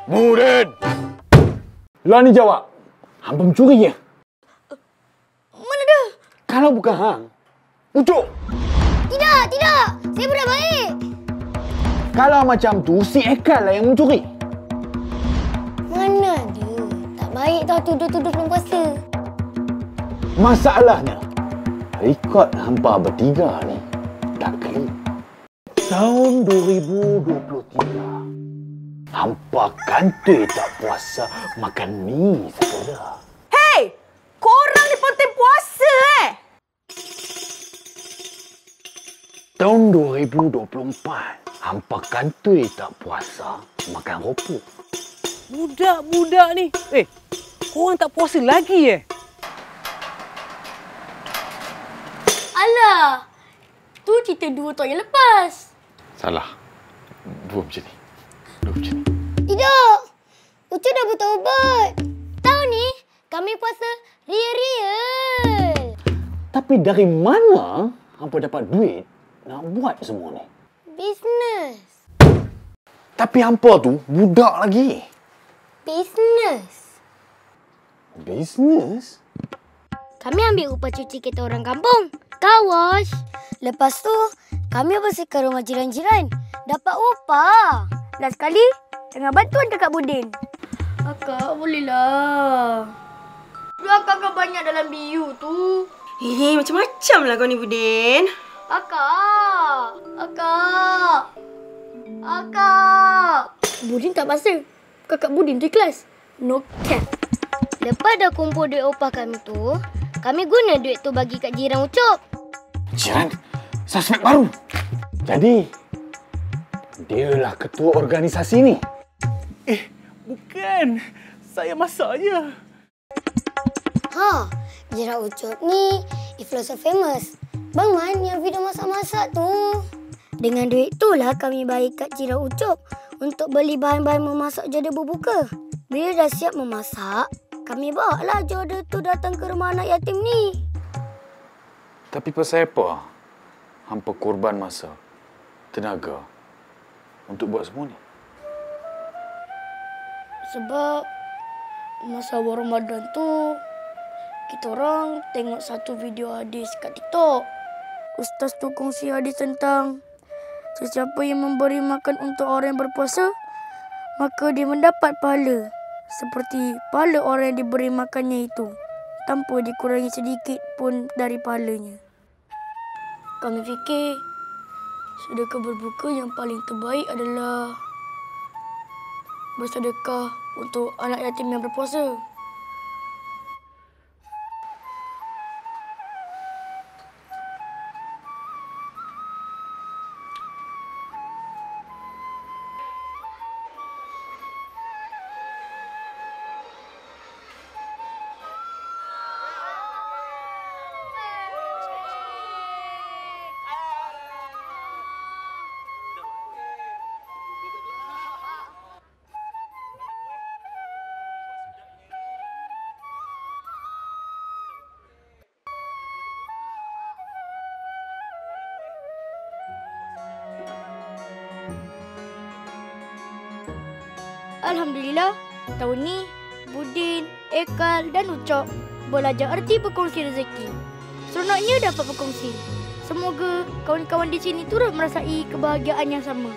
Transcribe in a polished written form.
Budin! Lah ni jawab. Hampa mencuri ya? Mana ada? Kalau bukan hang, Ucok. Tidak. Saya budak baik. Kalau macam tu, si Ekal lah yang mencuri. Mana ada? Tak baik tau tuduh-tuduh belum puasa. Masalahnya, rekod hampa bertiga ni tak clear. Tahun 2023, hampa kantoi tak puasa makan mi saudara. Hei! Korang ni penting puasa Tahun 2024, hampa kantoi tak puasa makan ropok. Budak-budak ni. Korang tak puasa lagi Alah, tu cerita 2 tahun yang lepas. Salah. Dua macam ni. Tidak. Ucu dah bertaubat. Tahun ni, kami puasa real-real. Tapi dari mana hampa dapat duit nak buat semua ni? Bisnes. Tapi hampa tu budak lagi. Bisnes. Bisnes? Kami ambil upah cuci kereta orang kampung. Car wash. Lepas tu, kami bersihkan rumah jiran-jiran. Dapat upah. Last kali, dengan bantuan kakak Budin. Akak, bolehlah. Akak banyak dalam BU tu. macam-macam lah kau ni, Budin. Akak. Budin tak pasal. Kakak Budin tu ikhlas. No cap. Lepas dah kumpul duit upah kami tu, kami guna duit tu bagi kat jiran Ucup. Jiran? Suspek baru? Jadi, dialah ketua organisasi ni? Bukan. Saya masak je. Jiran Ucup ni influencer famous. Bang Man yang video masak-masak tu. Dengan duit tu lah kami bagi kat jiran Ucup untuk beli bahan-bahan memasak jodoh berbuka. Bila dah siap memasak, kami bawa lah jodoh tu datang ke rumah anak yatim ni. Tapi pasal apa hampa korban masa, tenaga untuk buat semua ni? Sebab masa awal Ramadan tu, kita orang tengok satu video hadis kat TikTok. Ustaz tu kongsi hadis tentang sesiapa yang memberi makan untuk orang yang berpuasa, maka dia mendapat pahala seperti pahala orang yang diberi makannya itu, tanpa dikurangi sedikit pun dari pahalanya. Kami fikir sedekah berbuka yang paling terbaik adalah bersedekah untuk anak yatim yang berpuasa. Alhamdulillah, tahun ni Budin, Ekal dan Ucok belajar arti berkongsi rezeki. Seronoknya dapat berkongsi. Semoga kawan-kawan di sini turut merasai kebahagiaan yang sama.